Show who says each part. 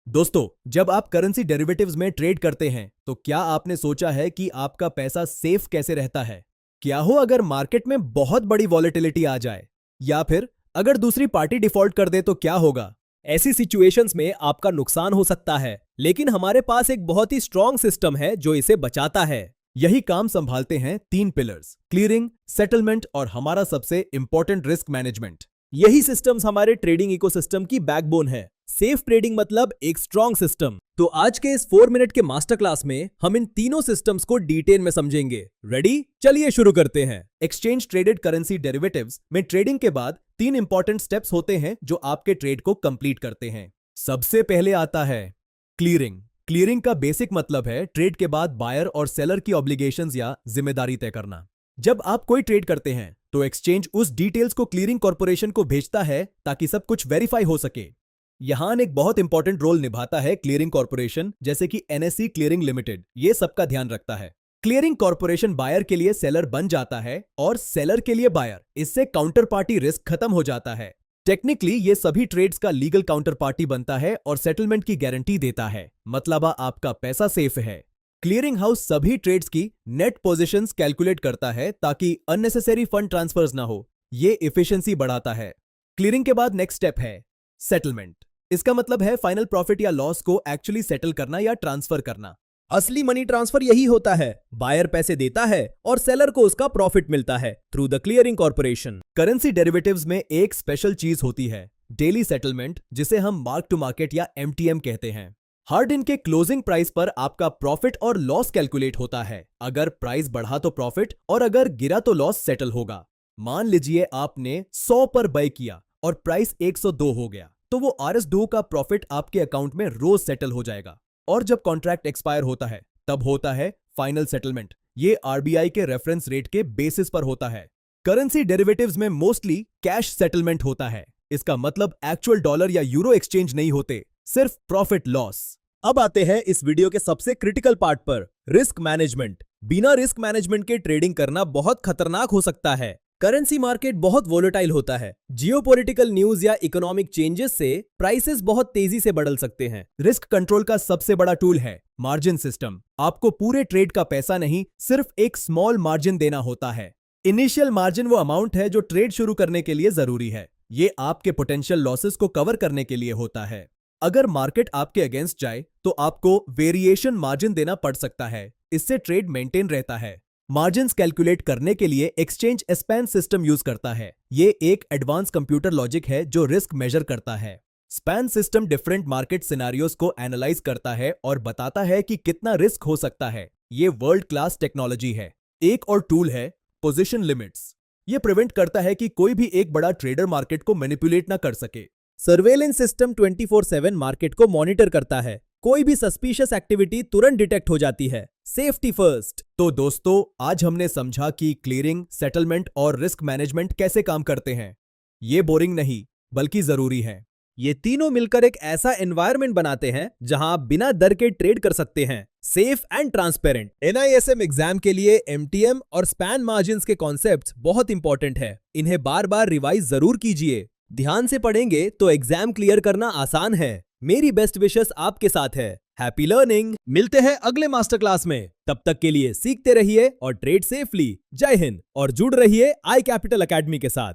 Speaker 1: दोस्तों, जब आप करेंसी डेरिवेटिव्स में ट्रेड करते हैं तो क्या आपने सोचा है कि आपका पैसा सेफ कैसे रहता है? क्या हो अगर मार्केट में बहुत बड़ी वॉलेटिलिटी आ जाए, या फिर अगर दूसरी पार्टी डिफॉल्ट कर दे तो क्या होगा? ऐसी सिचुएशंस में आपका नुकसान हो सकता है, लेकिन हमारे पास एक बहुत ही स्ट्रॉन्ग सिस्टम है जो इसे बचाता है। यही काम संभालते हैं तीन पिलर्स: क्लियरिंग, सेटलमेंट और हमारा सबसे इंपॉर्टेंट रिस्क मैनेजमेंट। यही सिस्टम्स हमारे ट्रेडिंग इकोसिस्टम की बैकबोन है। सेफ ट्रेडिंग मतलब एक स्ट्रॉन्ग सिस्टम। तो आज के इस 4 मिनट के मास्टर क्लास में हम इन तीनों सिस्टम्स को डिटेल में समझेंगे। रेडी? चलिए शुरू करते हैं। एक्सचेंज ट्रेडेड करेंसी डेरिवेटिव्स में ट्रेडिंग के बाद 3 इंपॉर्टेंट स्टेप्स होते हैं जो आपके ट्रेड को कंप्लीट करते हैं। सबसे पहले आता है क्लियरिंग। क्लियरिंग का बेसिक मतलब है ट्रेड के बाद बायर और सेलर की ऑब्लिगेशंस या जिम्मेदारी तय करना। जब आप कोई ट्रेड करते हैं तो एक्सचेंज उस डिटेल्स को क्लियरिंग कॉर्पोरेशन को भेजता है ताकि सब कुछ वेरीफाई हो सके। यहां एक बहुत इंपॉर्टेंट रोल निभाता है क्लियरिंग कॉर्पोरेशन, जैसे कि एनएसई क्लियरिंग लिमिटेड। ये सबका ध्यान रखता है। क्लियरिंग कॉर्पोरेशन बायर के लिए सेलर बन जाता है और सेलर के लिए बायर। इससे काउंटर पार्टी रिस्क खत्म हो जाता है। टेक्निकली ये सभी ट्रेड्स का लीगल काउंटर पार्टी बनता है और सेटलमेंट की गारंटी देता है। मतलब आपका पैसा सेफ है। क्लियरिंग हाउस सभी ट्रेड्स की नेट पोजीशंस कैलकुलेट करता है ताकि अननेसेसरी फंड ट्रांसफर्स ना हो। ये एफिशिएंसी बढ़ाता है। क्लियरिंग के बाद नेक्स्ट स्टेप है सेटलमेंट। इसका मतलब है फाइनल प्रॉफिट या लॉस को एक्चुअली सेटल करना या ट्रांसफर करना।
Speaker 2: असली मनी ट्रांसफर यही होता है। बायर पैसे देता है और सेलर को उसका प्रॉफिट मिलता है through the clearing corporation.
Speaker 1: Currency derivatives में एक स्पेशल चीज होती है, डेली सेटलमेंट, जिसे हम मार्क टू मार्केट या एमटीएम कहते हैं। हर दिन के क्लोजिंग प्राइस पर आपका प्रॉफिट और लॉस कैलकुलेट होता है। अगर प्राइस बढ़ा तो प्रॉफिट और अगर गिरा तो लॉस सेटल होगा। मान लीजिए आपने 100 पर बाय किया और प्राइस 102 हो गया, तो वो RS2 का प्रॉफिट आपके अकाउंट में रोज सेटल हो जाएगा। और जब कॉन्ट्रैक्ट एक्सपायर होता है तब होता है फाइनल सेटलमेंट। ये RBI के रेफरेंस रेट के बेसिस पर होता है। करेंसी डेरिवेटिव्स में मोस्टली कैश सेटलमेंट होता है। इसका मतलब एक्चुअल डॉलर या यूरो एक्सचेंज नहीं होते, सिर्फ प्रॉफिट लॉस।
Speaker 2: अब आते हैं इस वीडियो के सबसे क्रिटिकल पार्ट पर, रिस्क मैनेजमेंट। बिना रिस्क मैनेजमेंट के ट्रेडिंग करना बहुत खतरनाक हो सकता है। करेंसी मार्केट बहुत वोलेटाइल होता है। जियोपॉलिटिकल न्यूज या इकोनॉमिक चेंजेस से प्राइसेस बहुत तेजी से बदल सकते हैं।
Speaker 1: रिस्क कंट्रोल का सबसे बड़ा टूल है मार्जिन सिस्टम। आपको पूरे ट्रेड का पैसा नहीं, सिर्फ एक स्मॉल मार्जिन देना होता है। इनिशियल मार्जिन वो अमाउंट है जो ट्रेड शुरू करने के लिए जरूरी है। ये आपके पोटेंशियल लॉसेस को कवर करने के लिए होता है। अगर मार्केट आपके अगेंस्ट जाए तो आपको वेरिएशन मार्जिन देना पड़ सकता है। इससे ट्रेड मेंटेन रहता है। मार्जिन्स कैलकुलेट करने के लिए एक्सचेंज स्पैन सिस्टम यूज करता है। ये एक एडवांस कंप्यूटर लॉजिक है जो रिस्क मेजर करता है। Span system different market scenarios को एनालाइज करता है और बताता है कि कितना रिस्क हो सकता है। ये वर्ल्ड क्लास टेक्नोलॉजी है। एक और टूल है पोजीशन लिमिट्स। ये प्रिवेंट करता है कि कोई भी एक बड़ा ट्रेडर मार्केट को मैनिपुलेट ना कर सके।
Speaker 2: सर्वेलेंस सिस्टम 24/7 मार्केट को मॉनिटर करता है। कोई भी सस्पिशियस एक्टिविटी तुरंत डिटेक्ट हो जाती है। Safety first.
Speaker 1: तो दोस्तों, आज हमने समझा कि क्लियरिंग, सेटलमेंट और रिस्क मैनेजमेंट कैसे काम करते हैं। ये बोरिंग नहीं बल्कि जरूरी है।
Speaker 2: ये तीनों मिलकर एक ऐसा एनवायरनमेंट बनाते हैं जहां आप बिना डर के ट्रेड कर सकते हैं, safe and transparent. NISM exam के लिए MTM और स्पैन मार्जिन्स के कॉन्सेप्ट्स बहुत इंपॉर्टेंट है। इन्हें बार बार रिवाइज जरूर कीजिए। ध्यान से पढ़ेंगे तो एग्जाम क्लियर करना आसान है। मेरी बेस्ट विशेस आपके साथ है। Happy learning. मिलते हैं अगले मास्टर क्लास में। तब तक के लिए सीखते रहिए और ट्रेड सेफली। जय हिंद और जुड़ रहिए आई कैपिटल अकेडमी के साथ।